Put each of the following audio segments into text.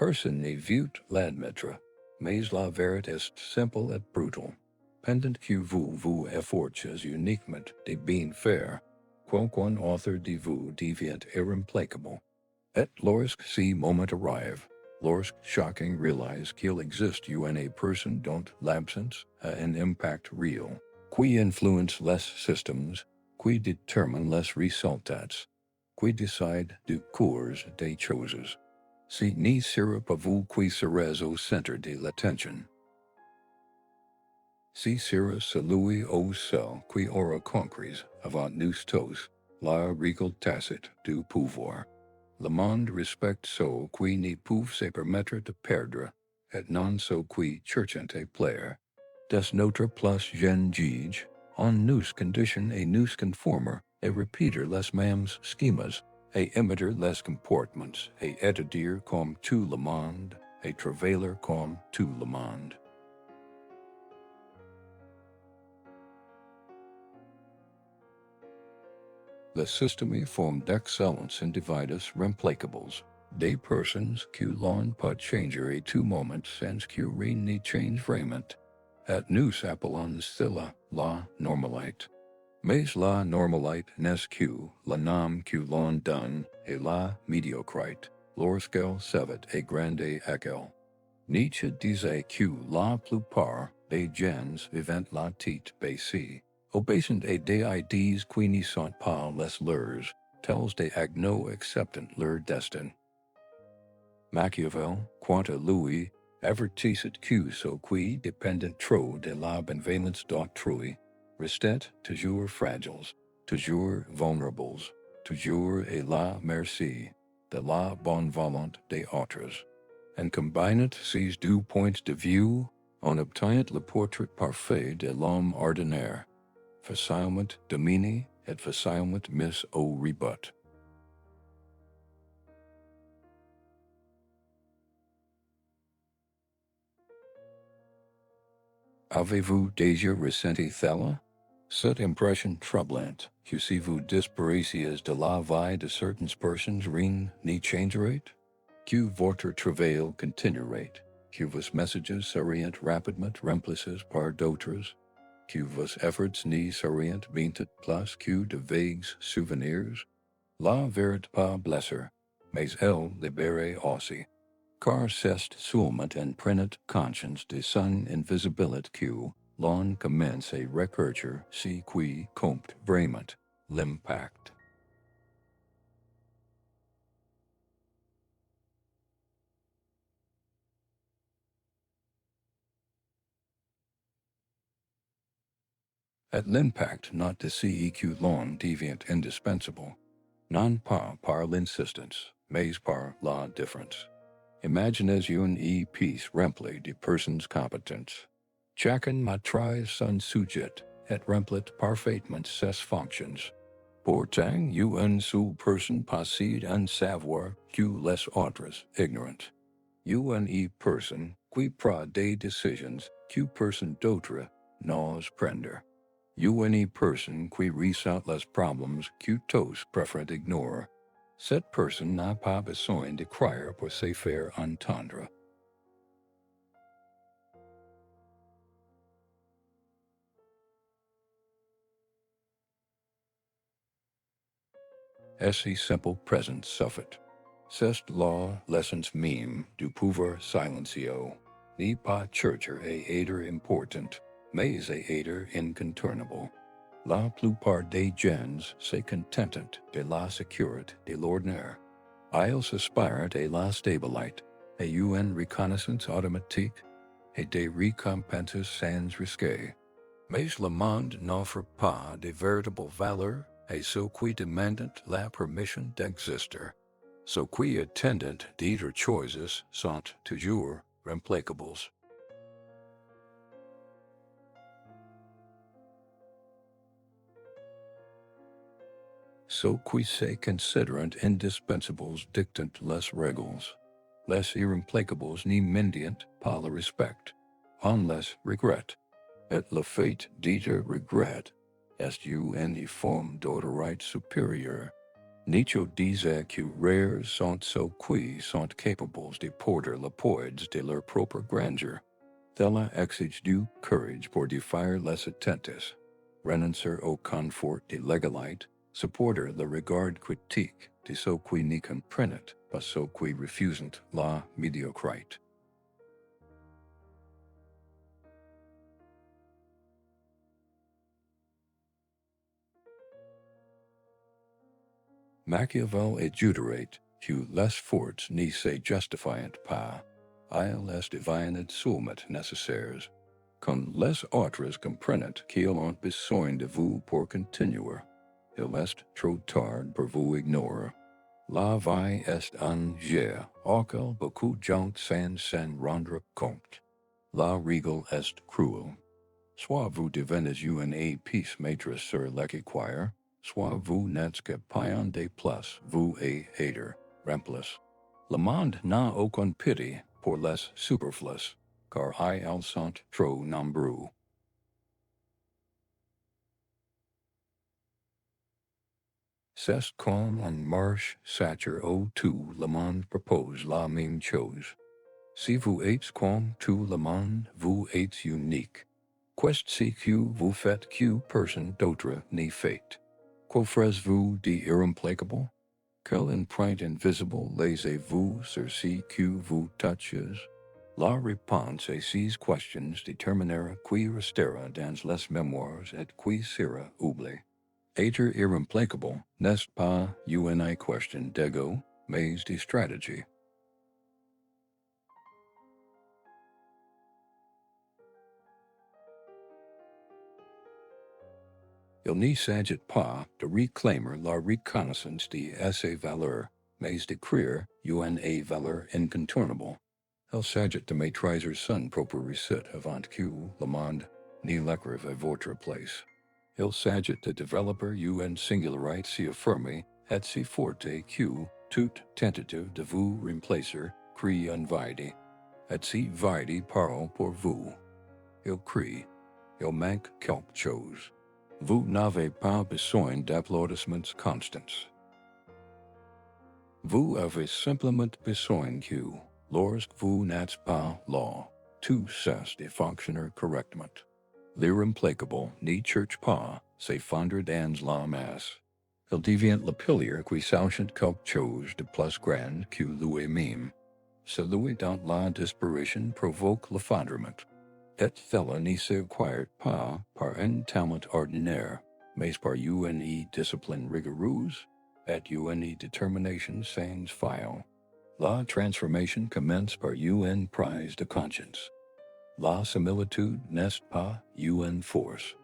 Person ne vut l'admettre, mais la vérité est simple et brutale. Pendant que vous efforces uniquement de bien faire, quoiqu'un autre de vous devient irremplaçable. Et lorsque ce moment arrive, lorsque chacun réalise qu'il existe une personne dont l'absence a un impact réel, qui influence les systems, qui détermine les résultats, qui décide du cours des choses. Ce ne sera pas vous qui serez au centre de l'attention. Ce sera celui ou celle qui aura compris, avant nous tous, la règle tacite du pouvoir. Le monde respecte ceux qui ne peuvent se permettre de perdre, et non ceux qui cherchent à plaire. Des notre place jeune juge, on nous conditionne et nous conforme, et repeater les mêmes schemas, et imiter les comportements, et étudier comme tout le monde, et travailler comme tout le monde. Le système forme d'excellence individus remplaçables, des personnes qui l'on peut changer à tout moment sans que rien ne change vraiment. Et nous appelons cela la normalité. Mais la normalité n'est que le nom que l'on donne à la médiocrité, lorsqu'elle s'évite et grande et qu'elle. Nietzsche disait que la plupart des gens vivent la tête baissée, obéissant à des idées qui ne sont pas les leurs, tels des agneaux acceptant leur destin. Machiavel, quant à lui, avertissait que ceux qui dépendent trop de la bienveillance d'autrui restent toujours fragiles, toujours vulnérables, toujours à la merci de la bonne volonté des autres. And combinant ces deux points de vue, on obtient le portrait parfait de l'homme ordinaire, facilement dominé et facilement mis au rebut. Avez-vous déjà ressenti cela? Cette impression troublante, que si vous disparaissez de la vie de certaines personnes, rien ne changerait? Que votre travail continuerait? Que vos messages seraient rapidement remplacés par d'autres? Que vos efforts ne seraient bientôt plus que de vagues souvenirs? La vérité pas blesser, mais elle libérait aussi. Car c'est seulement en prenant conscience de son invisibilité que l'on commence à rechercher ce qui compte vraiment, l'impact. Et l'impact not de ce que l'on devient indispensable, non pas par l'insistance, mais par la différence. Imaginez une piece remplie de personnes compétentes. Chacun maîtrise son sujet et remplit parfaitement ses fonctions. Pourtant, une seule personne possède un savoir que les autres ignorent. Une personne qui prend des décisions que personne d'autre n'ose prendre. Une personne qui résout les problèmes que tous préfèrent ignorer. Cette personne n'a pas besoin de croire pour se faire entendre. Assez simple présence suffit. C'est la l'essence même du pouvoir silencieux. N'est pas chercher à être important, mais à être incontournable. La plupart des gens se contentent de la sécurité de l'ordinaire. Ils aspirent à la stabilité, à une reconnaissance automatique et des récompenses sans risque. Mais le monde n'offre pas de véritable valeur à ceux qui demandent la permission d'exister. Ceux qui attendent d'être choices sont toujours remplaçables. Ceux qui se considèrent indispensables dictent les règles. Les irremplaçables n'y mendient pas le respect. On les regrette. Et le fait d'être regret est une forme d'autorité supérieure. Nicho disait que rares sont ceux qui sont capables de porter la poids de leur propre grandeur. Cela exige du courage pour défier les attentes, renoncer au confort de l'égalité, supporter le regard critique de ceux qui n'y comprennent pas ceux qui refusent la médiocrité. Machiavel adjudicate que les forts ne se justifient pas, ils les deviennent seulement nécessaires. Quand les autres comprennent qu'ils ont besoin de vous pour continuer, il est trop tard pour vous ignorer. La vie est un jeu auquel beaucoup de gens s'en rendre compte. La règle est cruelle. Soit vous devenez une épice maîtresse sur l'échiquier, soit vous n'êtes que païen de plus, vous et hater, remplace. Le monde n'a aucune pitié pour les superflus, car ils sont trop nombreux. C'est comme en marche satire où tout le monde propose la même chose. Si vous êtes comme tout le monde, vous êtes unique. Qu'est-ce que vous faites que personne d'autre n'y fait? Que ferez-vous d'irréplaçable? Quelle empreinte invisible laissez-vous sur ce que vous touchez? La réponse à ces questions déterminera qui restera dans les mémoires et qui sera oublié. Être irréplaçable n'est pas une question d'ego, mais de stratégie. Il ne s'agit pas de réclamer la reconnaissance de ses valeurs, mais de créer une valeur incontournable. Il s'agit de maîtriser son propre réussite avant que le monde ne l'écrive à votre place. Il s'agit de développer une singularité si affirmée et si forte que toute tentative de vous remplacer crée un vide, et si vide parle pour vous. Il crie, il manque quelque chose. Vous n'avez pas besoin d'applaudissements constants. Vous avez simplement besoin que, lorsque vous n'êtes pas là, tout cesse de fonctionner correctement. L'irréplaçable ne cherche pas s'effondrer dans la masse. Il devient la pilier qui sachant quelque chose de plus grand que lui-même. Celui dont la disparition provoque l'effondrement. Et cela ne s'acquiert pas par un talent ordinaire, mais par une discipline rigoureuse et une détermination sans faille. La transformation commence par une prise de conscience. La similitude n'est pas une force.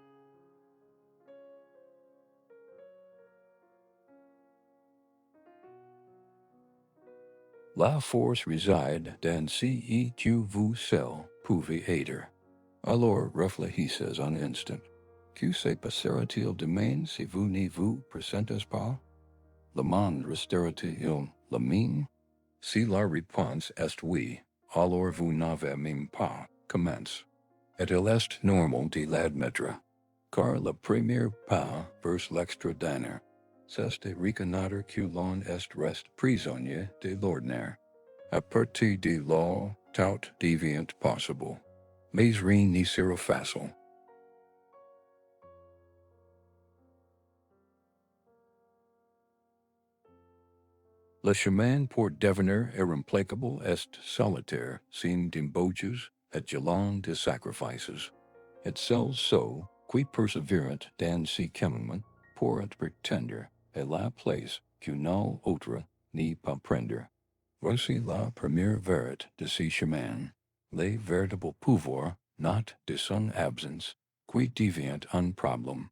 La force réside dans ce que vous seul pouvez être. Alors réfléchissez un instant. Que se passera-t-il demain si vous ne vous présentez pas? Le monde restera-t-il le même? Si la réponse est oui, alors vous n'avez même pas commencé. Et il est normal de l'admettre, car le premier pas vers l'extraordinaire, c'est de reconnaître que l'on reste prisonnier de l'ordinaire. À partir de là, tout devient possible. Mais rien ne sera facile. Le chemin pour devenir irréplaçable est solitaire, sin d'embauches et jalons de sacrifices. Et celles qui persévèrent dans ce cheminement pourraient prétendre à la place que nul autre n'y peut prendre. Voici la première vérité de ce chemin. Le véritable pouvoir, not de son absence, qui devient un problème.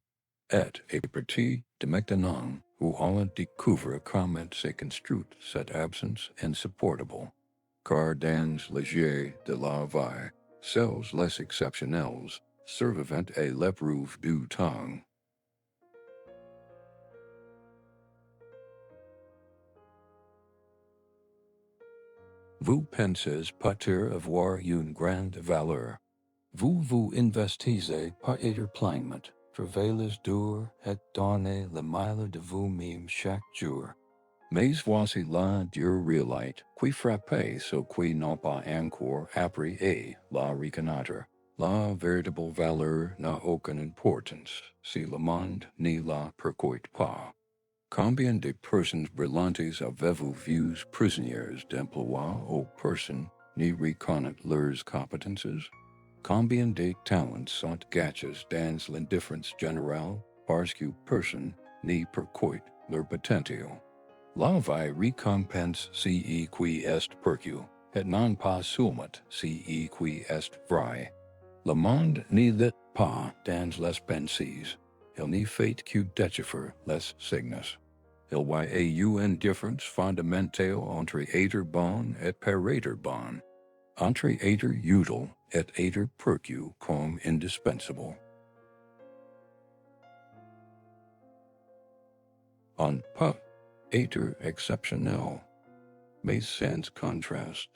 Et à partir de maintenant, vous allez découvrir comment se construit cette absence insupportable. Car dans le jeu de la vie, seuls les exceptionnels survivent à l'épreuve du temps. Vous pensez peut-être avoir une grande valeur. Vous vous investissez par être pleinement, travailles dur et donne le mile de vous-même chaque jour. Mais voici là Dieu réalite, qui frappe ceux qui n'ont pas encore appris et la reconnaître. La véritable valeur n'a aucune importance si le monde ne la percute pas. Combien de personnes brillantes avez-vous vues prisonnières d'emploi aux personnes ne reconnaissent leurs competences? Combien de talents sont gâchés dans l'indifference générale parce que personne ne percute leur potentiel? La vie récompense ce qui est perçu, et non pas seulement ce qui est vrai. Le monde ne lit pas dans les pensées, il ne fait que déchiffrer les signes. Il y a une différence fondamentale entre être bon et paraître bon, entre être utile et être perçu comme indispensable. On peut être exceptionnel, mais sans contraste,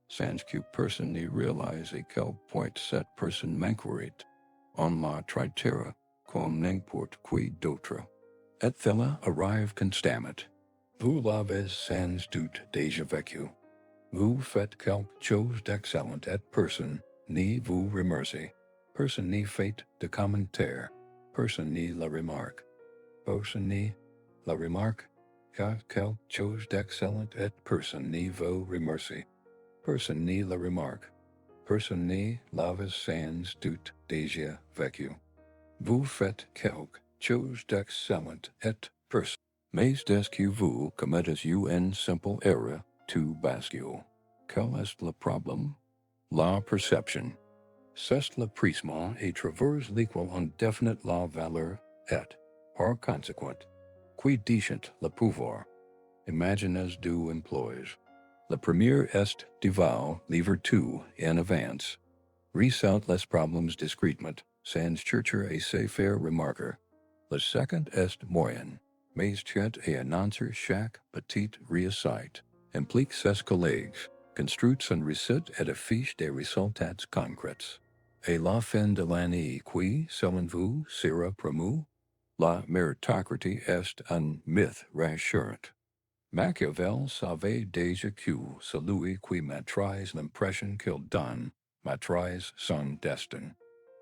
sans que personne ne réalise à quel point cette personne manquerait, on la traitera comme n'importe qui d'autre. Et cela arrive constamment. Vous l'avez sans doute déjà vécu. Vous faites quelque chose d'excellent et personne ne vous remercie. Personne ne fait de commentaire. Personne ne la remarque. Personne ne la remarque. Car quelque chose d'excellent et personne ne vous remercie. Personne ne la remarque. Personne ne l'avait sans doute déjà vécu. Vous faites quelque chose d'excellent et personne. Mais dès que vous commettez une simple erreur, tout bascule. Quel est le problème? La perception. C'est le prisme et travers lequel on définit la valeur et, par conséquent, qui détient le pouvoir. Imaginez deux emplois. Le premier est dévoile, livre tout en avance. Résout les problèmes discrètement, sans chercher à se faire remarquer. Le second est moyen, mais tient à annoncer chaque petite réussite, implique ses collègues, construit son recette et affiche des résultats concrets. Et la fin de l'année qui, selon vous, sera promu? La méritocratie est un mythe rassurant. Machiavel savait déjà que celui qui maîtrise l'impression qu'il donne maîtrise son destin.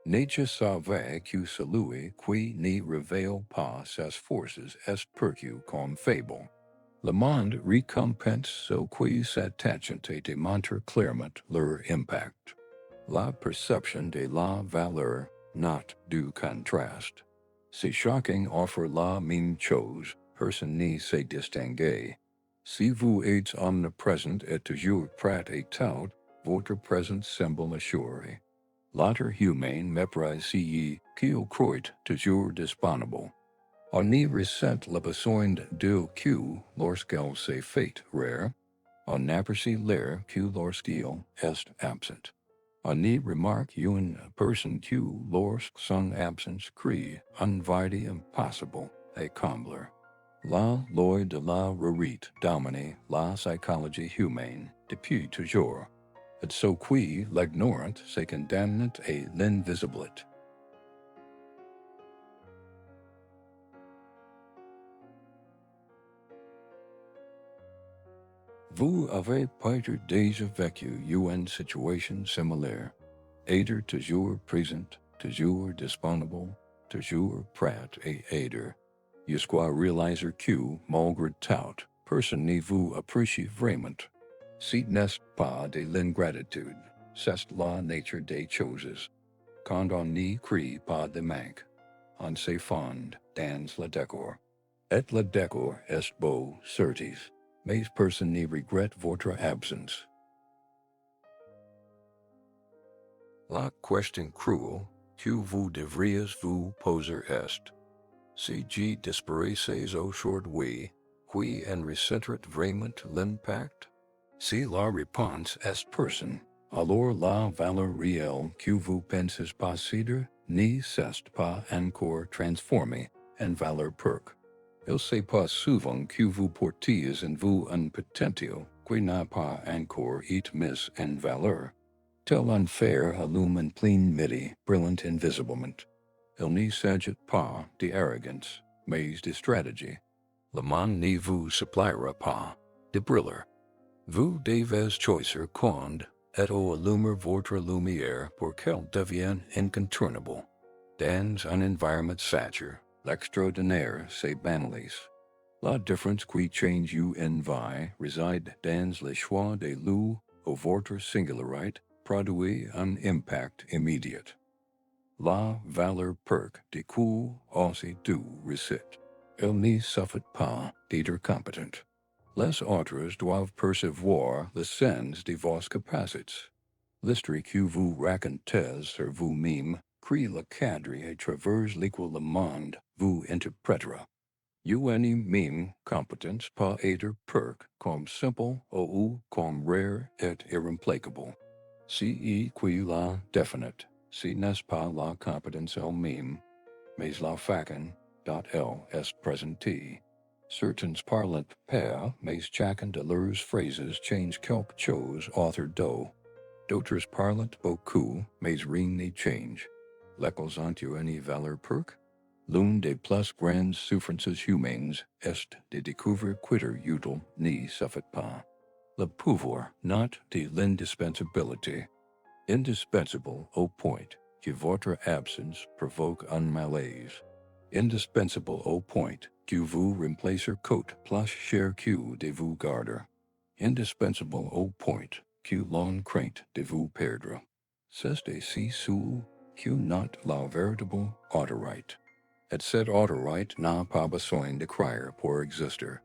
Nietzsche savait que celui qui ne révèle pas ses forces est perçu comme faible. Le monde récompense ceux qui s'attachent et démontrent clairement leur impact. La perception de la valeur n'a du contraste. Si chacun offre la même chose, personne ne se distingue. Si vous êtes omniprésent et toujours prêt à tout, votre présence semble assurée. L'être humain méprise celui qu'il croit toujours disponible. On ne ressent le besoin de que lorsqu'il se fait rare. On n'aperçoit l'air que lorsqu'il est absent. On ne remarque une personne que lorsque son absence crée une vide impossible à combler. La loi de la rarité domine la psychologie humaine depuis toujours, et ce qui l'ignorant se condamne à l'invisibilité. Vous avez peut-être déjà vécu une situation similaire. Être toujours présent, toujours disponible, toujours prêt à aider. Jusqu'à réaliser que, malgré tout, personne ne vous apprécie vraiment. Ce n'est pas de l'ingratitude, c'est la nature des choses. Quand on n'y crée pas de manque, on se fonde dans le décor. Et le décor est beau, certes, mais personne ne regrette votre absence. La question cruelle que vous devriez vous poser est: si je disparaissais aujourd'hui, qui en ressentirait vraiment l'impact? Si la réponse est personne, alors la valeur réelle que vous pensez posséder ne s'est pas encore transformée en valeur perque. Il se passe souvent que vous portiez en vous un potentiel qui n'a pas encore été mis en valeur. Tel un fer allume en plein midi, brillant invisiblement. Il n'y s'agit pas d'arrogance, mais de stratégie. Le monde ne vous suppliera pas de briller. Vous devez choisir quand et où allumer votre lumière pour qu'elle devienne incontournable. Dans un environnement saturé, l'extraordinaire se banalise. La différence qui change en vie réside dans le choix de lieu où votre singularité produit un impact immédiat. La valeur perque de coup aussi du récit. Il ne suffit pas d'être compétent. Les autres doivent percevoir le sens de vos capacités. L'histoire que vous racontez sur vous-même crée le cadre à travers lequel le monde vous interprétera. Une même compétence peut être perque comme simple ou comme rare et irremplaçable. Si qui la définit, ce n'est pas la compétence elle-même, mais la façon dont elle est présentée. Certains parlent peu, mais chacun de leurs phrases change quelque chose autour d'eux. D'autres parlent beaucoup, mais rien ne change. Lesquels ont une valeur perque? L'une des plus grandes souffrances humaines est de découvrir qu'être utile ne suffit pas. Le pouvoir not de l'indispensabilité. Indispensable au point que votre absence provoque un malaise. Indispensable au point que vous remplacez coûte plus cher que de vous garder. Indispensable au point que l'on craint de vous perdre. C'est si seul que not la véritable autorité. Et cette autorité n'a pas besoin de crier pour exister.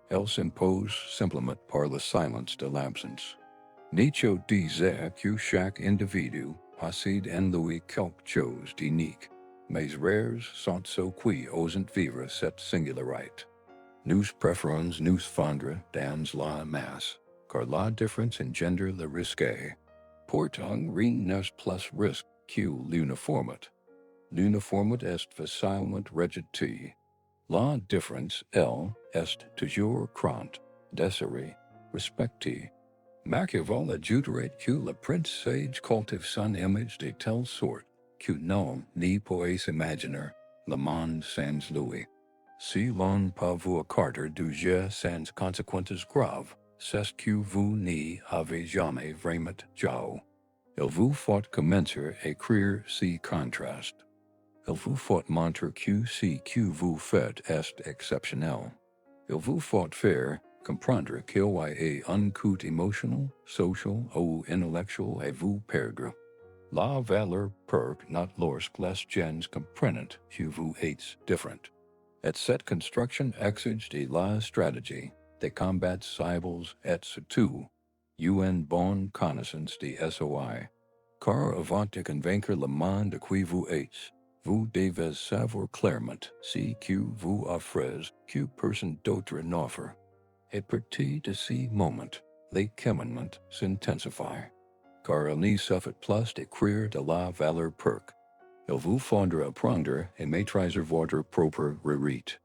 Elle s'impose simplement par le silence de l'absence. Nietzsche disait que chaque individu possède en lui quelque chose d'unique, mais rares sont ceux qui osent vivre cette singularité. Nous préférons nous fondre dans la masse, car la différence engendre le risque. Pourtant, rien n'est plus risque que l'uniformité. L'uniformité est facilement rejetée. La différence, elle, est toujours grande, désirée, respectée. Machiavel adjurait que le prince sage cultive son image de telle sorte que nul ne peut imaginer le monde sans lui. Si l'on peut vous accorder du jeu sans conséquences graves, c'est que vous n'y avez jamais vraiment joué. Il vous faut commencer à écrire ces contrastes. Il vous faut montrer que ce que vous faites est exceptionnel. Il vous faut faire comprendre qu'il y a un coût émotionnel, social ou intellectuel à vous perdre. La valeur perque not lorsque les gens comprennent que vous êtes différent. Et cette construction exige de la stratégie, des combats cibles et surtout, une bonne connaissance de SOI. Car avant de convaincre le monde de qui vous êtes, vous devez savoir clairement ce que vous offrez que personne d'autre n'offre. À partir de ce moment, les commandements s'intensifient. Car il ne suffit plus d'écrire de la valeur perque. Il vous faudra apprendre et maîtriser votre propre rite.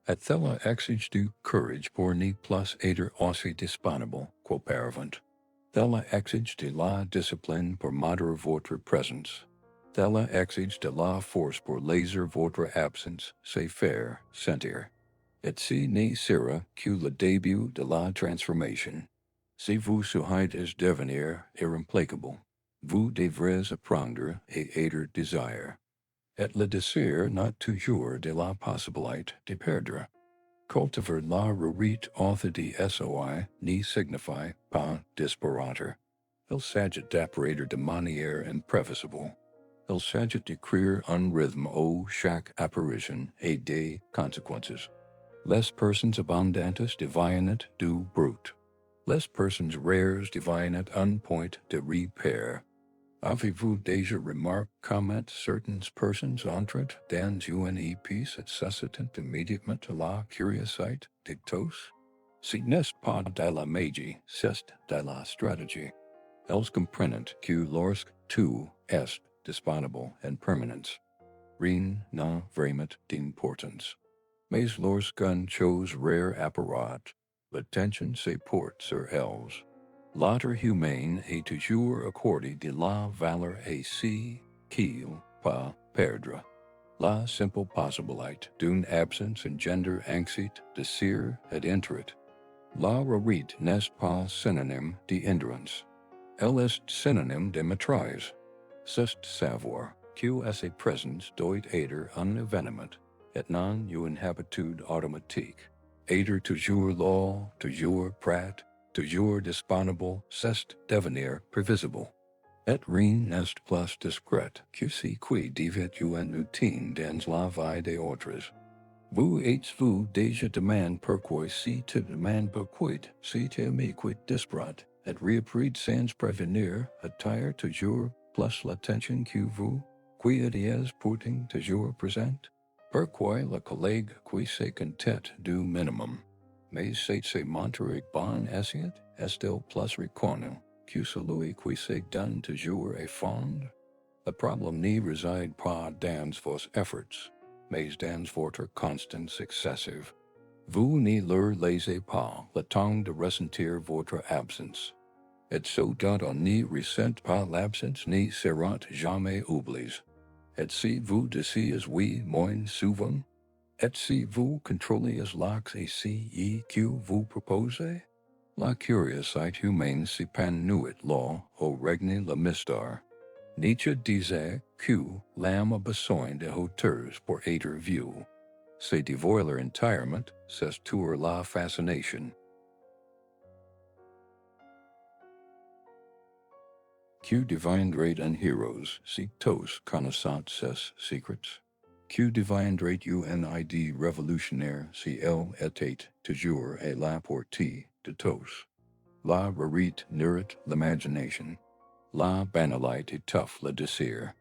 Et cela exige du courage pour ne plus être aussi disponible qu'auparavant. Cela exige de la discipline pour modérer votre présence. Cela exige de la force pour laisser votre absence se faire sentir. Et ce ne sera que le début de la transformation. Si vous souhaitez devenir irremplaçable, vous devrez apprendre à être désir. Et le désir n'a toujours de la possibilité de perdre. Cultiver la rite author de SOI ne signifie pas disparaître. Il s'agit d'apparaître de manière imprévisible. Il s'agit d'écrire un rythme où chaque apparition a des conséquences. Les personnes abondantes deviennent du brut. Les personnes rares deviennent un point de repère. Avez-vous déjà remarqué comment certaines personnes entrent dans une épice et suscitent immédiatement la curiosité de tous? Ce n'est pas de la magie, c'est de la stratégie. Elles comprennent que lorsque tout est disponible en permanence, rien n'a vraiment d'importance. Mais lorsqu'une chose rare apparaît, l'attention se porte sur elles. L'être humain est toujours accordé de la valeur à ce qu'il peut perdre. La simple possibilite, d'une absence engender anxiet, désir et interet. La rarite n'est pas synonyme d'hindrance. Elle est synonyme de maîtrise. C'est savoir que à sa présence doit être un événement, et non une habitude automatique. Être toujours là, toujours prêt, toujours disponible, c'est devenir prévisible. Et rien n'est plus discret que ce qui devient une routine dans la vie des autres. Vous êtes-vous déjà demandé pourquoi si tu demandes pourquoi si tu m'écoutes disparate, et repris sans prévenir, attire toujours plus l'attention que vous, qui êtes pourtant toujours présent? Pourquoi le collègue qui se contente du minimum? Mais c'est se montrer bon escient, est-il plus reconnu que celui qui se donne toujours à fond? Le problème n'y réside pas dans vos efforts, mais dans votre constance excessive. Vous ne leur laissez pas le temps de ressentir votre absence. Et ce dont on ne ressent pas l'absence ne sera jamais oublié. Et si vous désirez oui moins souvent, et si vous contrôlez l'axe et si que vous proposez, la curiosité humaine s'épanouit là au règne le mystère. Nietzsche disait que l'âme a besoin de hauteurs pour être vue. C'est dévoiler entièrement, c'est tour la fascination. Que deviendrait un héros si tous connaissaient ses secrets? Que deviendrait une idée révolutionnaire si elle était toujours à la portée de tous? La rarité nourrit l'imagination. La banalité étouffe le désir.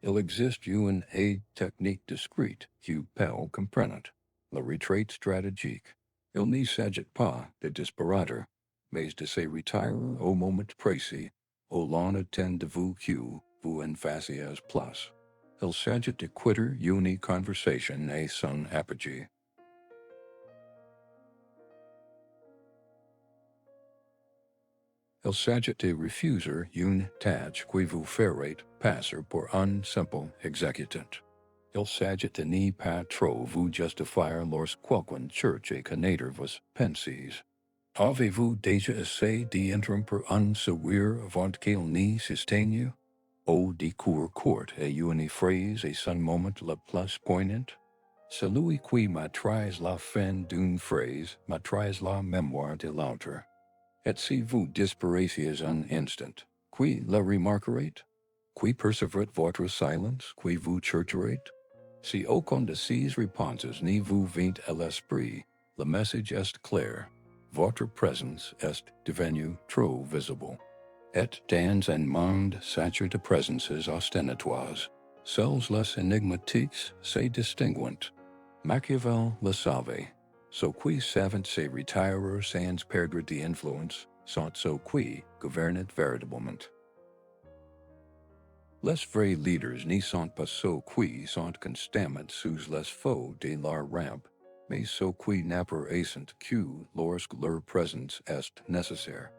Il existe une aide technique discrète qui peut comprendre la retraite stratégique. Il ne s'agit pas de disparaître, mais de se retirer au moment précis, où l'on attend de vous que vous en fassiez plus. Il s'agit de quitter une conversation et son apogée. Il s'agit de refuser une tâche qui vous ferait passer pour un simple exécutant. Il s'agit de ne pas trop vous justifier lorsque quelqu'un cherche à connaître vos pensées. Avez-vous déjà essayé d'interrompre un sourire avant qu'il ne s'éteigne? Ou de court à une phrase et son moment le plus poignant? Celui qui maîtrise la fin d'une phrase maîtrise la mémoire de l'autre. Et si vous disparaissiez un instant, qui le remarquerait? Qui percevrait votre silence? Qui vous chercherait? Si aucun de ces réponses ne vous vient à l'esprit, le message est clair. Votre présence est devenue trop visible. Et dans un monde saturé de présences ostentatoires, seuls les énigmatiques se distinguent. Machiavel le savait. Ceux qui savent se retirer sans perdre d'influence sont ceux qui gouvernent véritablement. Les vrais leaders ne sont pas ceux qui sont constamment sous les feux de leur rampe, mais ceux qui n'apparaissent que lorsque leur présence est nécessaire.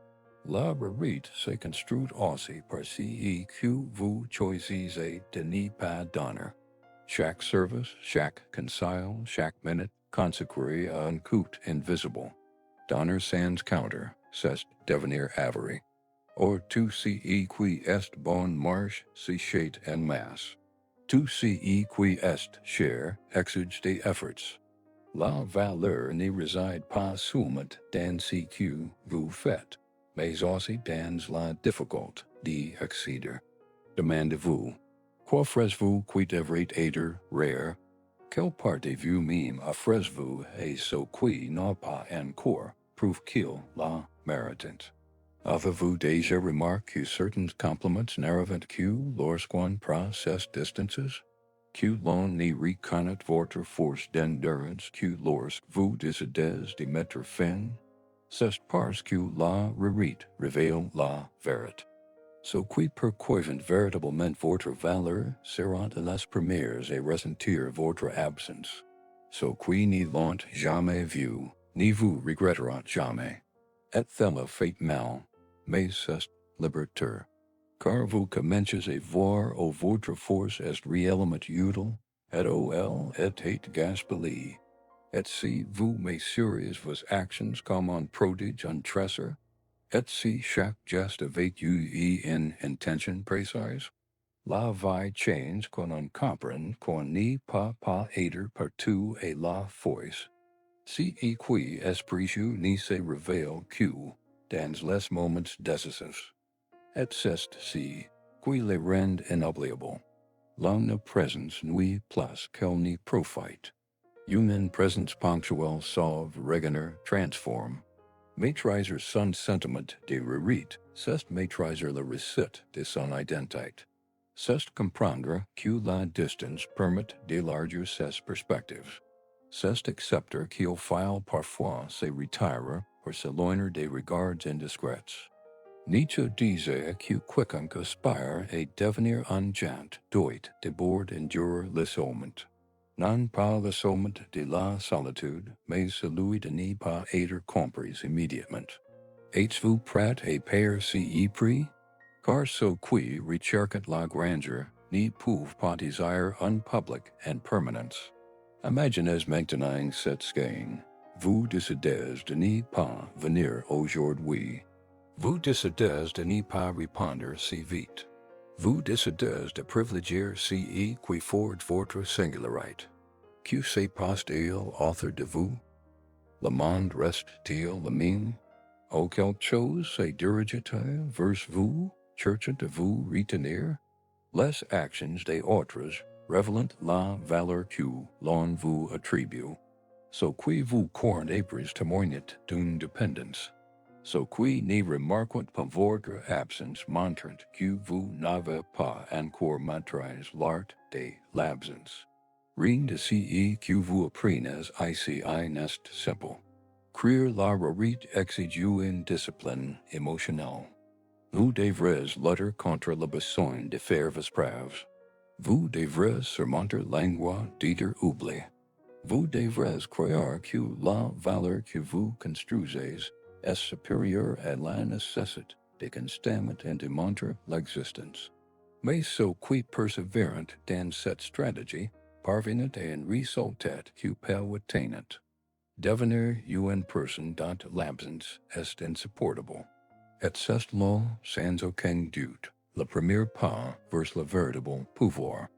La vérité se construit aussi par ce que vous choisissez de ne pas donner. Chaque service, chaque conseil, chaque minute consacrée à un coût invisible. Donner sans counter, c'est devenir avare. Or tout ce qui est bon marche s'achète en masse. Tout ce qui est cher exige des efforts. La valeur ne réside pas seulement dans ce que vous faites, mais aussi dans la difficulté d'y accéder. Demandez-vous, qu'offrez-vous qui devrait être rare? Quelle partie vous-même offrez-vous à ceux qui n'ont pas encore prouvé qu'ils la méritent? Avez-vous déjà remarqué que certains compliments n'arrivent que lorsqu'on prend ces distances? Que l'on ne reconnaît votre force d'endurance que lorsque vous décidez de mettre fin? C'est parce que la vérité révèle la vérité. Ceux qui perçoivent véritablement votre valeur seront les premiers à ressentir votre absence. Ceux qui ne l'ont jamais vu ne vous regretteront jamais. Et cela fait mal, mais c'est libérateur. Car vous commencez à voir où votre force est réellement utile, Et ol et hate gaspili. Et si vous messieurs vos actions comme un prodige un trésor, et si chaque geste avec une intention précise, la vie change qu'on en comprenne qu'on n'y pas aider partout et la force. Si et qui esprit ni se révèle que dans les moments décisifs. Et c'est si, qui les rend inoubliables. L'omniprésence nuit place qu'elle n'y profite. Human presence ponctuelle sauve, régénère, transforme. Maîtriser son sentiment de rérite, c'est maîtriser la recette de son identité. C'est comprendre que la distance permet d'élargir ses perspectives. C'est accepter qu'il faut parfois se retirer pour s'éloigner des regards indiscrets. Nietzsche disait que quiconque aspire à devenir un géant doit d'abord endurer l'isolement. Non pas l'isolement de la solitude, mais celui de n'y pas être compris immédiatement. Êtes-vous prêt à payer ce prix? Car ceux qui recherchent la grandeur n'y peuvent pas désirer un public en permanence. Imaginez maintenant cette scène. Vous décidez de n'y pas venir aujourd'hui. Vous décidez de n'y pas répondre si vite. Vous décidez de privilégier ce qui forge votre singularité. Que se passe-t-il autour de vous? Le monde reste-t-il le même? Ou quelque chose se dirige-t-il vers vous, cherchant de vous retenir? Les actions des autres révèlent la valeur que l'on vous attribue. Ce qui vous cornébrise témoignent d'une dépendance. Ce qui n'y remarquent pas votre absence montrent que vous n'avez pas encore maîtrisé l'art de l'absence. Rien de ce que vous apprenez ici n'est simple. Créer la rarité exige une discipline émotionnelle. Vous devrez lutter contre le besoin de faire vos preuves. Vous devrez surmonter l'angoisse d'être oublié. Vous devrez croire que la valeur que vous construisez est supérieure à la nécessité de constamment en démontrer l'existence. Mais ceux qui persévèrent dans cette stratégie parviennent à un résultat que peu atteignent. Devenir une personne dont l'absence est insupportable. Et c'est là, sans aucun doute, le premier pas vers le véritable pouvoir.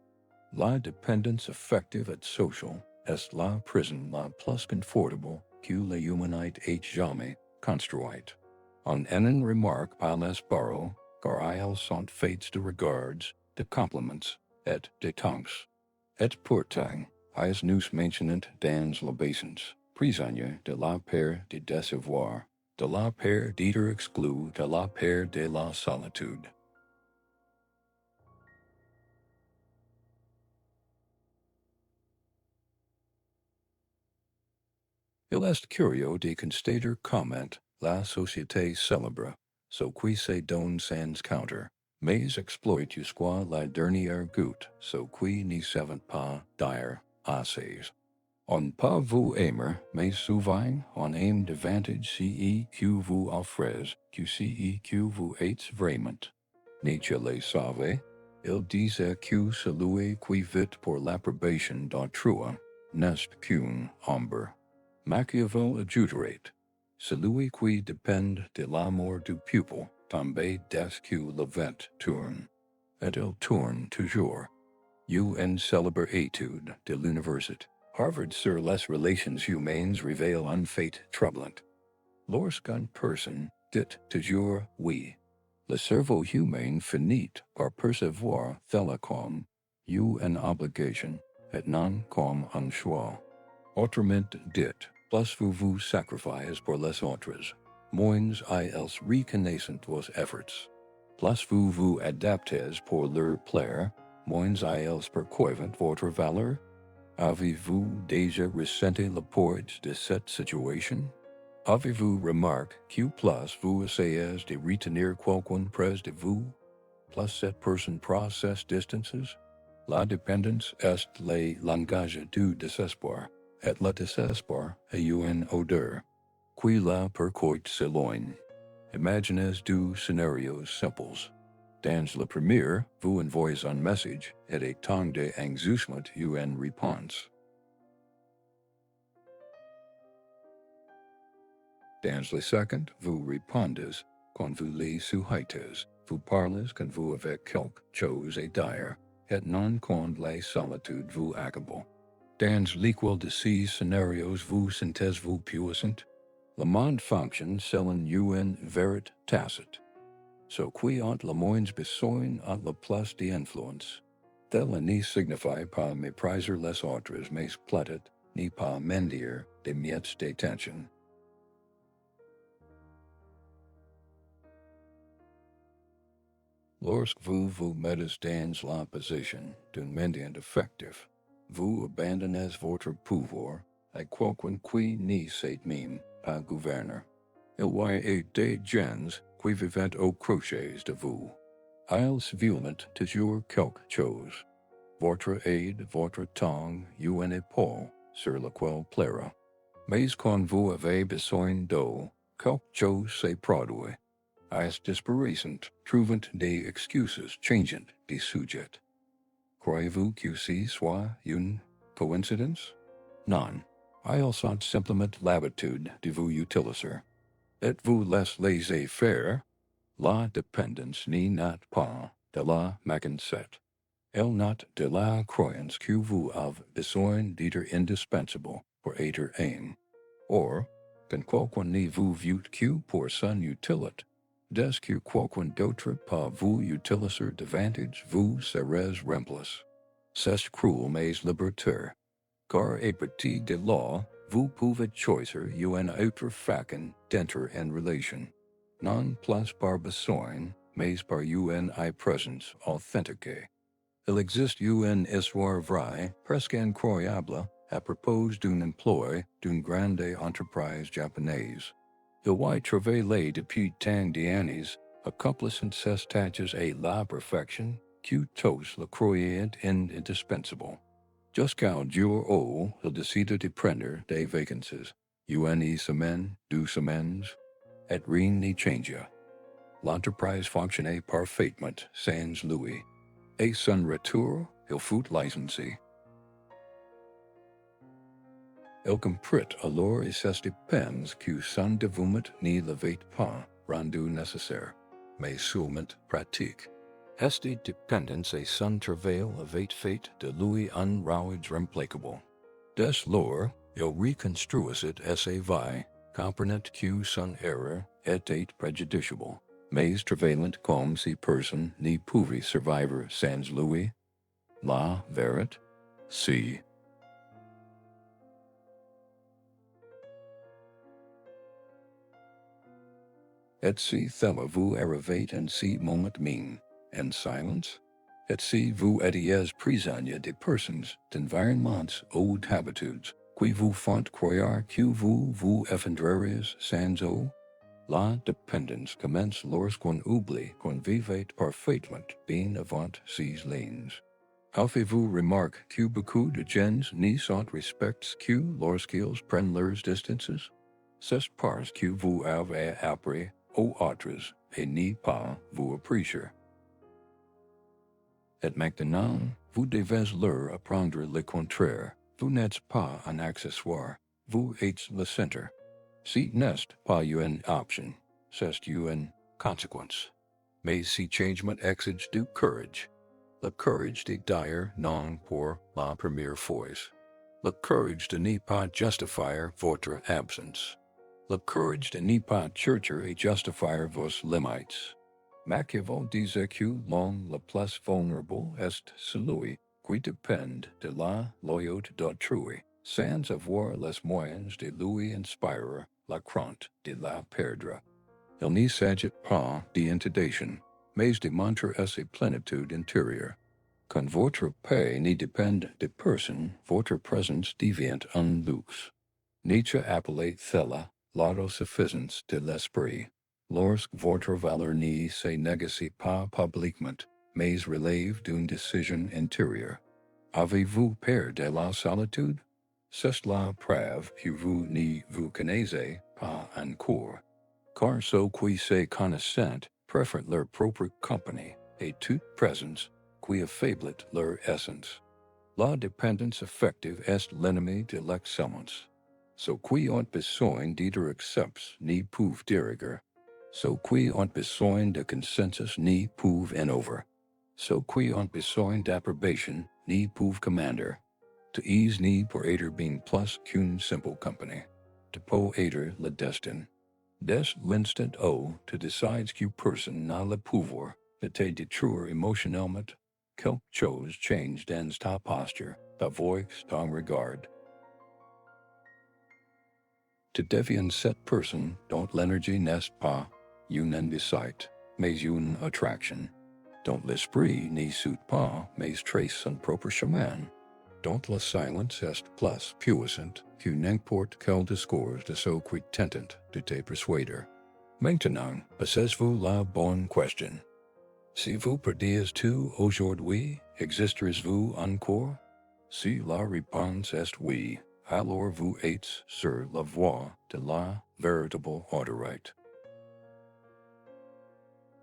La dépendance affective et sociale est la prison la plus confortable que la humanité ait jamais construite. On en remarque pas les barreaux, car elles sont faites de regards, de compliments et de thanks. Et pourtant, as nous mentionnons dans l'obeisance, prisonnier de la peur de décevoir, de la peur d'être exclu, de la peur de la solitude. Il est curieux de constater comment la société célèbre ce qui se donne sans counter, mais exploite jusqu'à la dernière goutte ce qui n'y savent pas dire assez. On peut vous aimer, mais souvent on aime davantage ce que vous offrez que ce que vous êtes vraiment. Nietzsche le savait. Il disait que celui qui vit pour l'approbation d'autrui n'est qu'une ombre. Machiavel adjugerate. Celui qui dépend de l'amour du pupille tombe dès que le vent tourne. Et il tourne toujours. Une célèbre étude de l'université Harvard sur les relations humaines révèle un fait troublant. Lorsqu'une personne dit toujours oui, le cerveau humain finit par percevoir cela comme une obligation et non comme un choix. Autrement dit, plus vous vous sacrifiez pour les autres, moins ils reconnaissent vos efforts. Plus vous vous adaptez pour leur plaire, moins ils perçoivent votre valeur. Avez-vous déjà ressenti le poids de cette situation? Avez-vous remarqué que plus vous essayez de retenir quelqu'un près de vous, plus cette personne prend ses distances? La dépendance est le langage du désespoir, et le désespoir a une odeur. Qui la percoite s'éloigne. Imaginez deux scénarios simples. Dans le premier, vous envoyez un message et a temps d'exaucement une réponse. Dans le second, vous répondez quand vous les souhaitez. Vous parlez quand vous avez quelque chose à dire, et non quand la solitude vous accable. Dans l'équal de ces scénarios, vous sentez-vous puissant? Le monde fonctionne selon une vérité tacite. So qui ont le moins besoin ont le plus d'influence. Tel ne signifie pas mépriser les autres, mais peut-être ni pas mendier des miettes d'attention. Lorsque vous vous mettez dans la position d'un mendiant effectif, vous abandonnez votre pouvoir à quelqu'un qui ne sait même pas gouverner. Il y a des gens qui vivent au crochet de vous. Ils veulent toujours quelque chose. Votre aide, votre temps, une épaule sur laquelle plaira. Mais quand vous avez besoin d'eau, quelque chose se produit. Est disparaissant, trouvant des excuses changeant des sujets. Croyez-vous que ce soit une coïncidence? Non. Ils sont simplement l'habitude de vous utiliser. Et vous laissez faire? La dépendance n'est pas de la mécanique. Elle n'est de la croyance que vous avez besoin d'être indispensable pour être un. Or, quand quelqu'un ne vous vit que pour son utilité, dès que quelqu'un d'autre peut vous utiliser davantage, vous serez remplacé. C'est cruel mais libérateur. Car à partir de là, vous pouvez choisir une autre façon d'entrer en relation. Non plus par besoin, mais par une présence authentique. Il existe une histoire vraie, presque incroyable, à propos d'un emploi d'une grande entreprise japonaise. Il y travaillait depuis tant d'années, accomplissant ses tâches à la perfection, que tous le croyaient indispensable. Jusqu'au jour où il décida de prendre des vacances, une semaine, 2 semaines, et rien ne changea. L'entreprise fonctionnait parfaitement sans lui. Et son retour, il fut licencié. Il comprit alors et ses dépens que son dévouement ne l'avait pas rendu nécessaire, mais seulement pratique. Cette dépendance et son travail avaient fait de lui un rouage implacable. Dès lors, il reconstruisit sa vie, comprenant que son erreur était préjudiciable, mais travaillant comme si personne ne pouvait survivre sans lui. La vérité, si. Et si vous arrivez en ce moment même, en silence? Et si vous étiez prisonnier de personnes, d'environnements ou d'habitudes, qui vous font croire que vous vous effondreriez sans eux? La dépendance commence lorsqu'on oublie qu'on vivait parfaitement bien avant ces lignes. Avez-vous remarqué que beaucoup de gens ne sont respectés que lorsqu'ils prennent leurs distances? C'est parce que vous avez appris aux autres et ne pas vous apprécier. Et maintenant, vous devez leur apprendre le contraire. Vous n'êtes pas un accessoire, vous êtes le centre. Ce n'est pas une option, c'est une conséquence. Mais ce changement exige du courage. Le courage de dire non pour la première fois. Le courage de ne pas justifier votre absence. Le courage de ne pas chercher et justifier vos limites. Machiavel disait que l'homme le plus vulnérable est celui qui dépend de la loyauté d'autrui, sans avoir les moyens de lui inspirer la crainte de la perdre. Il ne s'agit pas d'intimidation, mais de montrer sa plénitude intérieure. Quand votre paix ne dépend de personne, votre présence devient un luxe. Nietzsche appelait cela l'autosuffisance de l'esprit. Lorsque votre valeur ne se négocie pas publiquement, mais relève d'une décision intérieure. Avez-vous peur de la solitude? C'est la preuve que vous ne vous connaissez pas encore. Car ceux qui se connaissent préfèrent leur propre compagnie. et toute présence, qui affablit leur essence. La dépendance affective est l'ennemi de l'excellence. So qui ont besoin d'être accepts ni peuvent diriger. So qui ont besoin de consensus ni peuvent innover. So qui ont besoin d'approbation ni peuvent commander. To ease ni pour être bien plus qu'une simple compagnie. To peut être le destin. Dès l'instant où tu décides que personne n'a le pouvoir de te détruire émotionnellement, quelque chose change dans ta posture, ta voix, ton regard. Tu deviens cette personne dont l'énergie n'est pas une insight, mais une attraction, dont l'esprit n'y suit pas, mais trace son propre chemin, dont la silence est plus puissante que n'importe quel discours de ceux qui tentent de te persuader. Maintenant, posez-vous la bonne question. Si vous perdiez tout aujourd'hui, existeriez-vous encore? Si la réponse est oui, alors vous êtes sur la voie de la véritable autorité.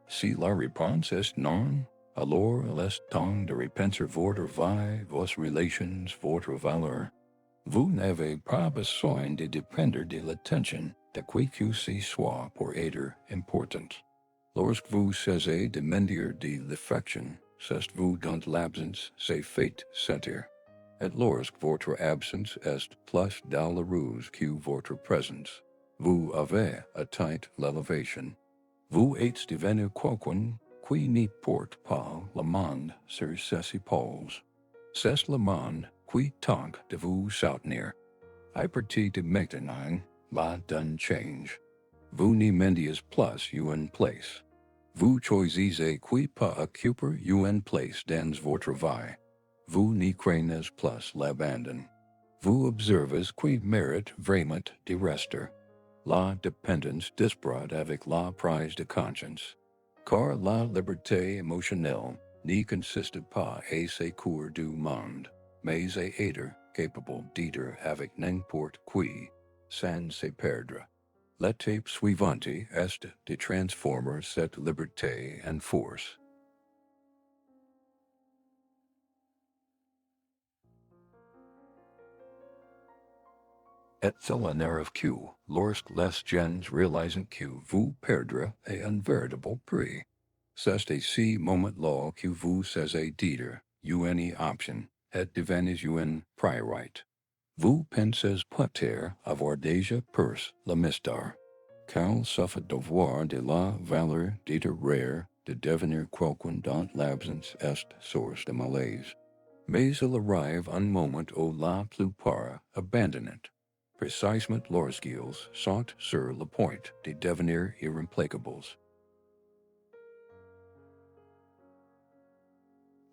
Si la réponse est non, alors il est temps de repenser votre vie, vos relations, votre valeur. Vous n'avez pas besoin de dépendre de l'attention de qui que ce soit pour être important. Lorsque vous cessez de mentir de l'affection, c'est vous dans l'absence c'est fait sentir. Et lorsque votre absence est plus douloureuse que votre présence, vous avez atteint l'élévation. Vous êtes devenu quelqu'un qui ne porte pas le monde sur ses épaules. C'est le monde qui tente de vous soutenir. À partir de maintenant, la donne change. Vous ne mendiez plus une place. Vous choisissez qui peut occuper une place dans votre vie. Vous ne craignez plus l'abandon. Vous observez qui mérite vraiment de rester. La dépendance disparaît avec la prise de conscience. Car la liberté émotionnelle n'y consiste pas à se cours du monde, mais à être capable d'être avec n'importe qui, sans se perdre. L'étape suivante est de transformer cette liberté en force. Et cela n'arrive que lorsque les gens réalisent que vous perdrez à un véritable prix. C'est à ce moment-là que vous cessez d'être une option et devenez une priorité. Vous pensez peut-être avoir déjà perçu le mystère. Quel suffit d'avoir de la valeur d'être rare, de devenir quelqu'un dont l'absence est source de malaise. Mais il arrive un moment où la plupart abandonnent. Précisément lorsqu'ils sont sur le point de devenir irréplaçables.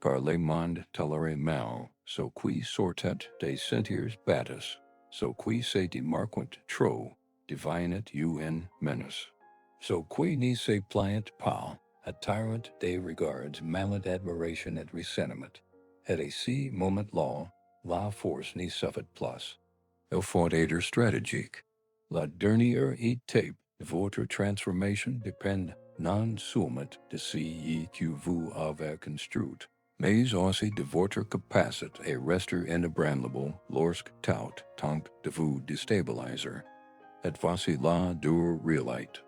Car le monde tolère mal, ce qui sortait des sentiers battus, ce qui se démarquant trop, devinent une menace. Ce qui ne se plaint pas, attirant des regards malade admiration et ressentiment. Et à ce moment-là, la force ne suffit plus. Il faut être stratégique. La dernière étape de votre transformation dépend non seulement de ce que vous avez construit, mais aussi de votre capacité à rester inébranlable lorsque tout tente de vous déstabiliser. Et voici la dure réalité.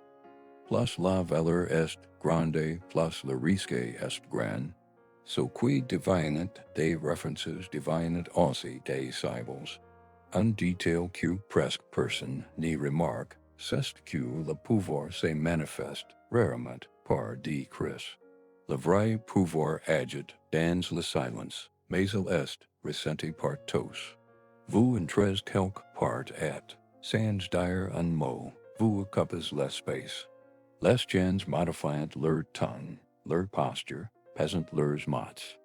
Plus la valeur est grande, plus le risque est grand. Ce qui devinent des références devinent aussi des cibles. Un détail que presque personne n'y remarque, c'est que le pouvoir se manifeste rarement par des cris. Le vrai pouvoir agit dans le silence, mais il est ressenti par tous. Vous entrez quelque part et, sans dire un mot, vous occupez l'espace. Les gens modifient leur ton, leur posture, pesant leurs mots.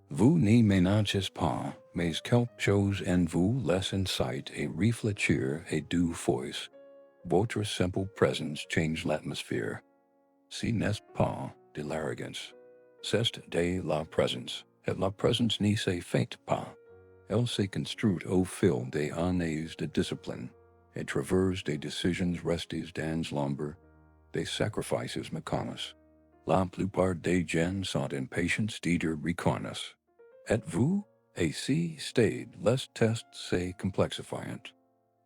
Vous ne ménagez pas, mais quelque chose en vous laisse incite à réfléchir à deux fois. Votre simple présence change l'atmosphère. Ce n'est pas de l'arrogance. C'est de la présence, et la présence ne se feint pas. elles se construit au fil des années de discipline, et traverse des décisions restées dans l'ombre, des sacrifices méconnus. La plupart des gens sont impatients d'être reconnus. Êtes-vous, à ce stade, les tests se complexifiant?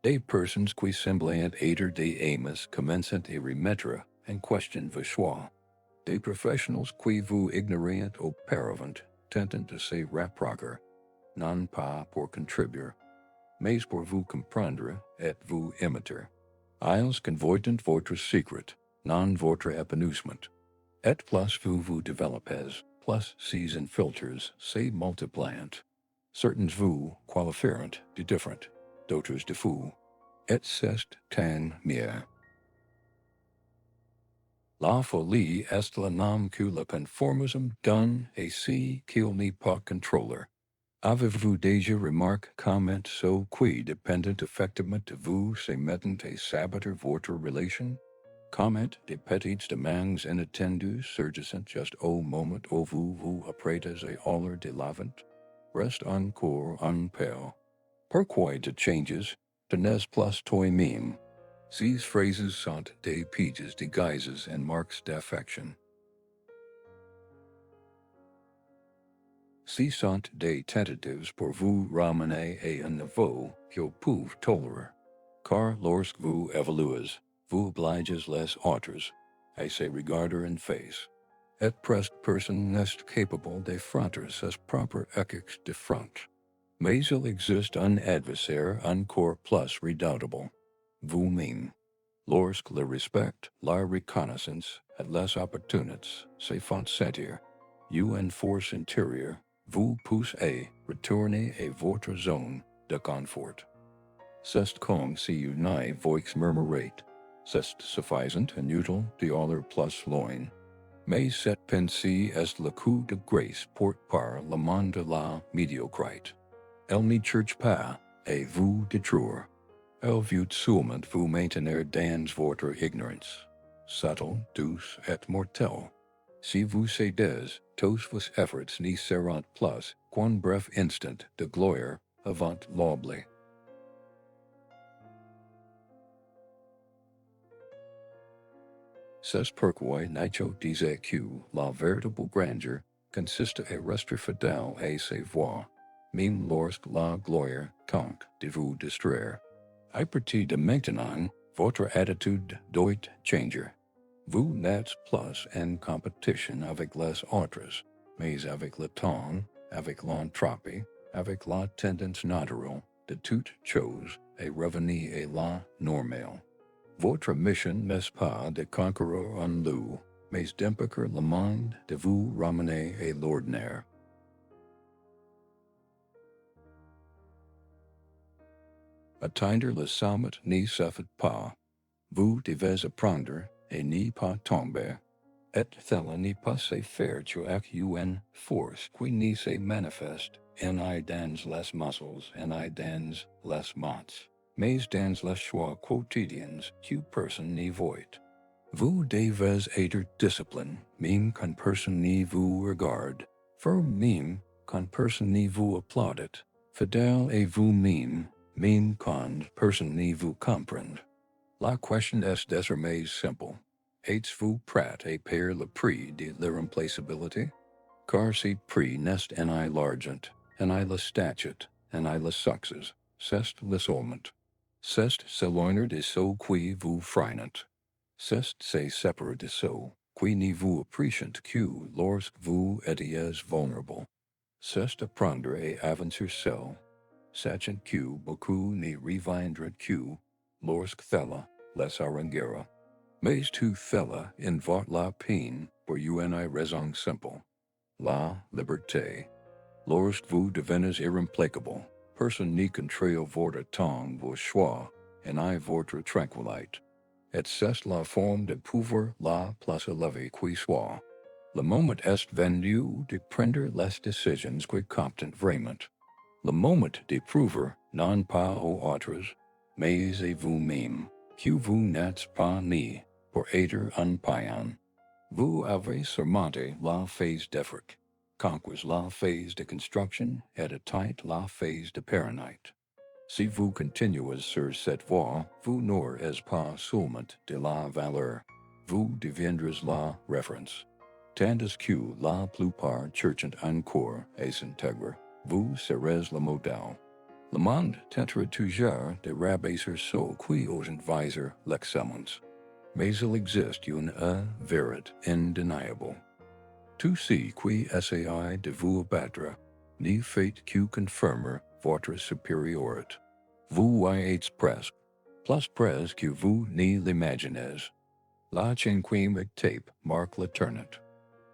Des personnes qui semblaient être des amis commencent à remettre en question vos choix. Des professionnels qui vous ignorent auparavant tentent de se rapprocher, non pas pour contribuer, mais pour vous comprendre et vous imiter. Ils convoitent votre secret, non votre épanouissement. Et plus vous développez, plus ces infiltres se multiplient. Certains vous qualifieront de différent, d'autres de fou. Et c'est tant mieux. La folie est le nom que le conformisme donne à ce qu'il n'est pas contrôleur. Avez-vous déjà remarqué comment ce qui dépend effectivement de vous se mettent à saboter votre relation? Comment des petites demandes inattendues surgissent juste au moment où vous vous apprêtez à aller de l'avant? Reste encore un peu. Pourquoi de changes, de n'est plus toi-même? Ces phrases sont des pièges déguisés en marques d'affection. Ce sont des tentatives pour vous ramener à un niveau que vous pouvez tolérer. Car lorsque vous évoluez, vous obligez les autres à se regarder en face. Et presque personne n'est capable d'affronter ses propres échecs de front. Mais il existe un adversaire encore plus redoutable, vous-même. Lorsque le respect, la reconnaissance et les opportunités se font sentir, une force intérieure vous pousse à retourner à votre zone de confort. C'est comme si une voix murmurait, c'est suffisant et utile d'aller plus loin. Mais cette pensée est le coup de grâce porté par le monde de la médiocrité. Elle ne cherche pas à vous détruire. Elle veut seulement vous maintenir dans votre ignorance, subtle, douce et mortelle. Si vous cédez, tous vos efforts n'y seront plus qu'un bref instant de gloire avant l'oubli. C'est pourquoi Nietzsche disait que la véritable grandeur consiste à rester fidèle à ses voix, même lorsque la gloire tente de vous distraire. À partir de maintenant, votre attitude doit changer. Vous n'êtes plus en compétition avec les autres, mais avec le temps, avec l'entropie, avec la tendance naturelle de toutes choses à revenir à la normale. Votre mission n'est pas de conquérir un loup, mais d'empêcher le monde de vous ramener à l'ordinaire. Atteindre le sommet n'y suffit pas. Vous devez apprendre et n'y pas tomber. Et cela n'est pas se faire avec une force qui n'y se manifeste ni dans les muscles ni dans les mains, mais dans les choix quotidiens que personne n'y voit. Vous devez être discipliné, même quand personne n'y vous regarde, ferme même quand personne n'y vous applaudit, fidèle à vous-même, même quand personne n'y vous comprend. La question est désormais simple. Êtes-vous prêt à payer le prix de l'irremplaçabilité? Car ce prix n'est ni l'argent, ni la statut, ni le succès, c'est l'isolement. C'est s'éloigner de ceux qui vous freinent. C'est se séparer de ceux qui ne vous apprécient que lorsque vous étiez vulnérable. C'est apprendre à avancer seul, sachant que beaucoup ne reviendront que lorsque cela les arrangera. Mais tout cela invoque la peine pour une raison simple, la liberté. Lorsque vous devenez irremplaçable, personne ne contrôle votre temps, vos choix, ni votre tranquillité. Et c'est la forme de pouvoir la plus élevée qui soit. Le moment est venu de prendre les décisions qui comptent vraiment. Le moment de prouver, non pas aux autres, mais à vous-même, que vous n'êtes pas né pour être un païen. Vous avez surmonté la phase d'effort. conquers la phase de construction et atteint la phase de paranite. Si vous continuez sur cette voie, vous n'aurez pas seulement de la valeur, vous deviendrez la référence. Tandis que la plupart cherchent encore à s'intégrer, vous serez le modèle. Le monde tentera toujours de rabaisser ceux qui osent visir l'excellence. Mais il existe une vérité indéniable. Tout ce qui essaie de vous abattre n'y fait que confirmer votre supériorité. Vous y êtes presque, plus presque que vous n'y l'imaginez. La cinquième étape marque le tournant.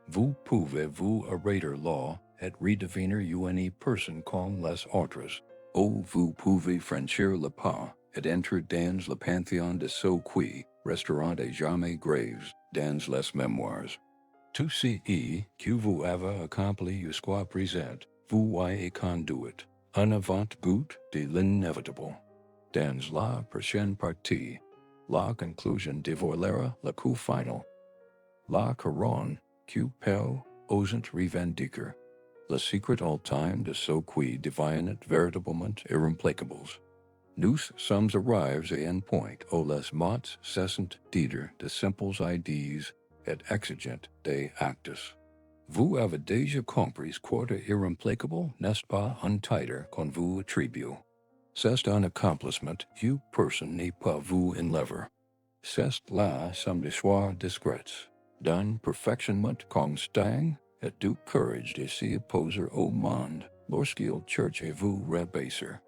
Vous pouvez vous arrêter là et redevenir une personne comme les autres, ou vous pouvez franchir le pas et entrer dans le panthéon de ceux qui resteront à jamais graves dans les mémoires. Tout ce que vous avez accompli jusqu'à présent, vous y conduit, en avant-goût de l'inévitable. Dans la prochaine partie, la conclusion dévoilera le coup final. La couronne que peu osent revendiquer, le secret ultime de ceux qui deviennent véritablement irremplaçables. Nous sommes arrivés à un point où les mots cessent d'être de simples idées et exigent des actes. Vous avez déjà compris qu'être irremplaçable n'est pas un titre qu'on vous attribue. C'est un accomplissement que personne ne peut vous enlever. C'est la somme de choix discrets, d'un perfectionnement constant et du courage de s'y opposer au monde lorsqu'il cherche à vous rabaisser.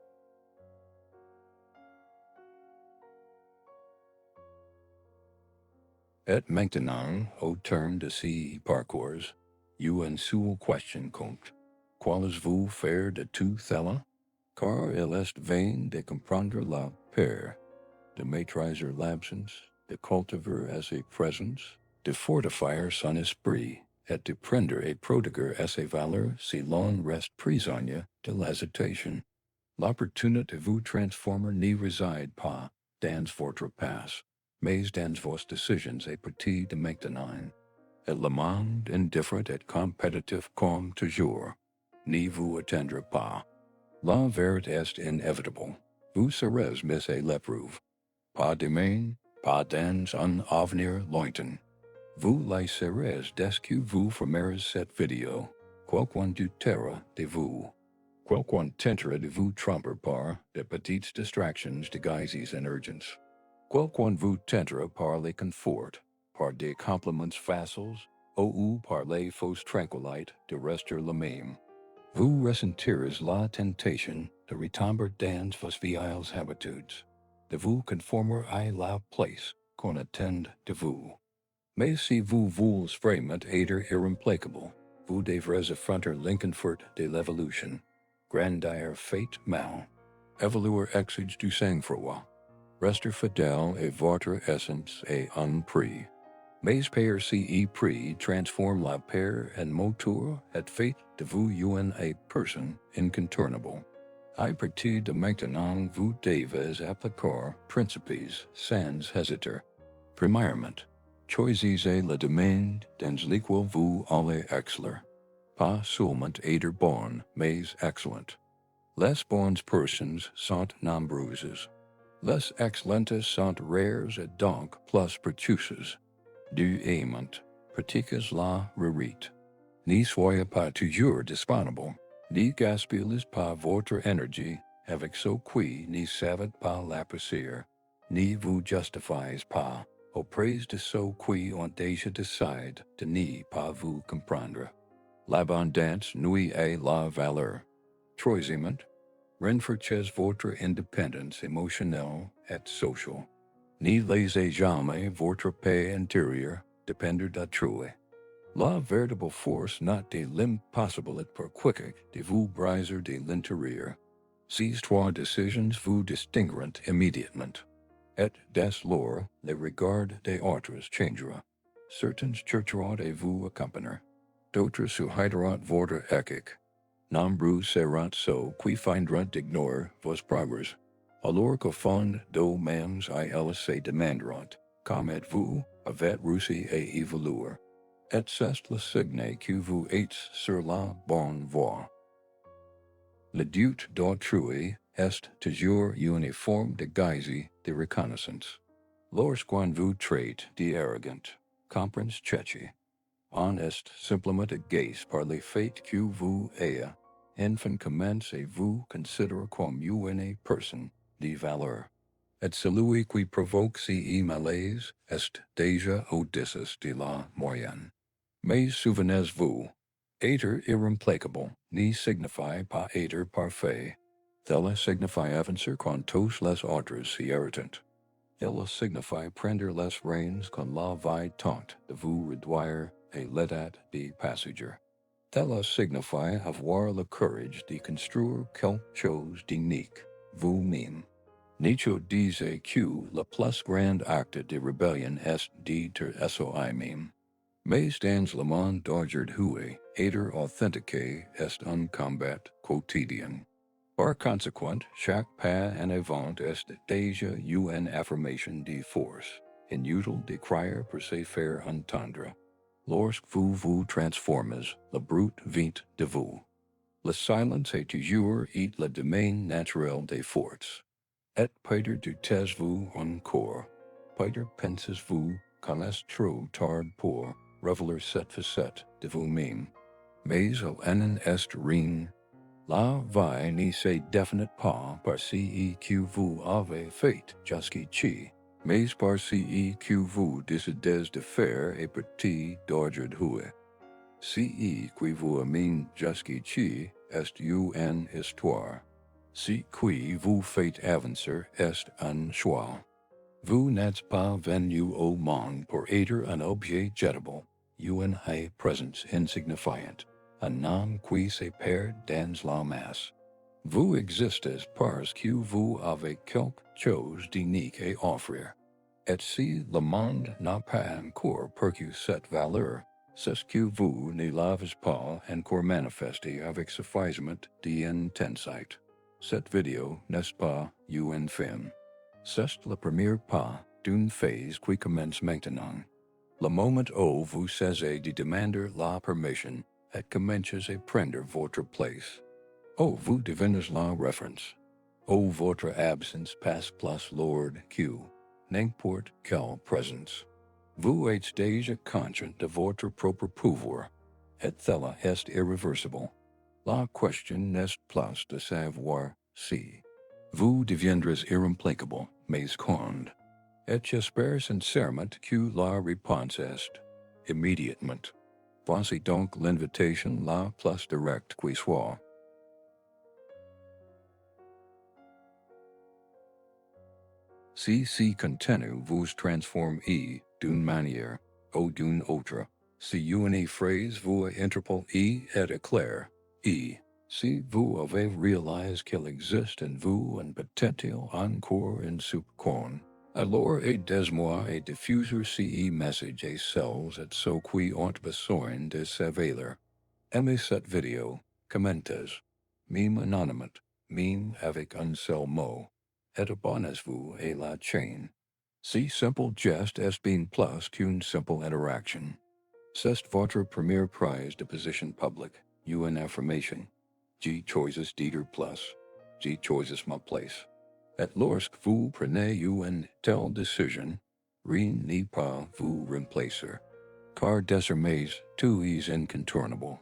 Et maintenant, au terme de ce parcours, une seule question compte. Qu'allez-vous faire de tout cela? Car il est vain de comprendre la peur, de maîtriser l'absence, de cultiver sa présence, de fortifier son esprit, et de prendre et prodiguer sa valeur si l'on reste prisonnier de l'hésitation. L'opportunité de vous transformer n'y réside pas dans votre passé, mais dans vos décisions à partir de maintenant. Et le monde indifferent et compétitif comme toujours n'y vous atteindra pas. La vérité est inévitable. Vous serez mis à l'épreuve. Pas demain, pas dans un avenir lointain. Vous la serez dès que vous fermerez cette vidéo. Quelqu'un doutera de vous. Quelqu'un tentera de vous tromper par de petites distractions déguisées en urgence. Quelqu'un vous tentera par les conforts, par des compliments faciles, ou par les fausses tranquillités de rester le même. Vous ressentirez la tentation de retomber dans vos vieilles habitudes, de vous conformer à la place qu'on attend de vous. Mais si vous voulez vraiment être irremplaçable, vous devrez affronter l'inconfort de l'évolution, grandir fatement, évoluer exige du sang-froid, rester fidèle à votre essence et un prix. Mais perçue prix transforme la peur en moteur et fait de vous une personne incontournable. À partir de maintenant, vous devez appliquer principes sans hésiter. Premièrement, choisissez le domaine dans lequel vous allez exceller. Pas seulement être bon, mais excellent. Les bonnes personnes sont nombreuses. Les excellentes sont rares et donc plus précieuses. Du aimant, pratiquez la rarité. N'y soyez pas toujours disponible. N'y gaspillez pas votre énergie avec ceux qui n'y savent pas l'apprécier. N'y vous justifiez pas auprès de ceux qui ont déjà décidé de n'y pas vous comprendre. L'abondance nuit à la valeur. Troisièmement, renforcez votre indépendance émotionnelle et sociale. N'y laissez jamais votre paix intérieure dépendre d'autrui. La véritable force not de l'impossibilité pour quiconque de vous briser de l'intérieur. Ces trois décisions vous distingueront immédiatement. Et dès lors, le regard des autres changera. Certains chercheront à vous accompagner. D'autres souhaiteront votre échec. Nombreux seront ceux qui feindront d'ignorer vos progrès. Alors qu'au fond d'eux-mêmes elles se demanderont, comment êtes-vous avez réussi à évoluer? Et c'est le signe que vous êtes sur la bonne voie. Le doute d'autrui est toujours une forme de guise de reconnaissance. Lorsqu'on vous traite d'arrogant, comprenez-vous, on est simplement agacé par le fait que vous ayez enfin commencé à vous considérer comme une personne de valeur. Et celui qui provoque ce malaise est déjà au-dessus de la moyenne. Mais souvenez-vous, être irremplaçable ne signifie pas être parfait. Cela signifie avancer quand tous les autres s'arrêtent. Cela signifie prendre les rênes quand la vie tente de vous réduire à l'état de passager. Cela signifie avoir le courage de construire quelque chose d'unique, vous-même. Nietzsche disait que le plus grand acte de rébellion est d'être soi-même. Mais dans le monde d'aujourd'hui, être authentique est un combat quotidien. Par conséquent, chaque pas en avant est déjà une affirmation de force, inutile de crier pour se faire entendre. Lorsque vous vous transformez, le brute vient de vous. Le silence est toujours le domaine naturel des forces. Et peut-être doutez-vous encore, peut-être pensez-vous qu'on est trop tard pour révéler cette facette de vous-même. Mais il en est rien. La vie ne se définit pas par ce que vous avez fait jusqu'ici, mais par ce que vous décidez de faire à partir d'aujourd'hui. Ce que vous amène jusqu'ici est une histoire. Ce qui vous fait avancer est un choix. Vous n'êtes pas venu au monde pour être un objet jetable, une présence insignifiante, un nom qui se perd dans la masse. Vous existez parce que vous avez quelque chose d'unique à offrir. Et si le monde n'a pas encore perçu cette valeur, c'est que vous ne l'avez pas encore manifesté avec suffisamment d'intensité. Cette vidéo n'est pas une fin. C'est le premier pas d'une phase qui commence maintenant. Le moment où vous cessez de demander la permission et commencez à prendre votre place. Oh, vous devenez la référence. Oh, votre absence passe plus lourde que n'importe quelle présence. Vous êtes déjà conscient de votre propre pouvoir, et cela est irréversible. La question n'est plus de savoir si vous deviendrez irremplaçable, mais quand. Et j'espère sincèrement que la réponse est immédiatement. Voici donc l'invitation la plus directe qui soit. Si ce contenu vous transforme d'une manière ou d'une autre, si une phrase vous interpelle et éclaire, si vous avez réalisé qu'il existe en vous un potentiel encore insoupçonné, alors aidez-moi à diffuser ce message à celles et ceux qui ont besoin de sa valeur. Aimez cette vidéo, commentez, même anonymement, même avec un seul mot, et abonnez-vous à la chaîne. Ce simple geste est bien plus qu'une simple interaction. C'est votre premier prise de position publique, une affirmation. J'ai choisis d'être plus. J'ai choisis ma place. Et lorsque vous prenez une telle décision, rien ne peut vous remplacer. Car désormais, tout est incontournable.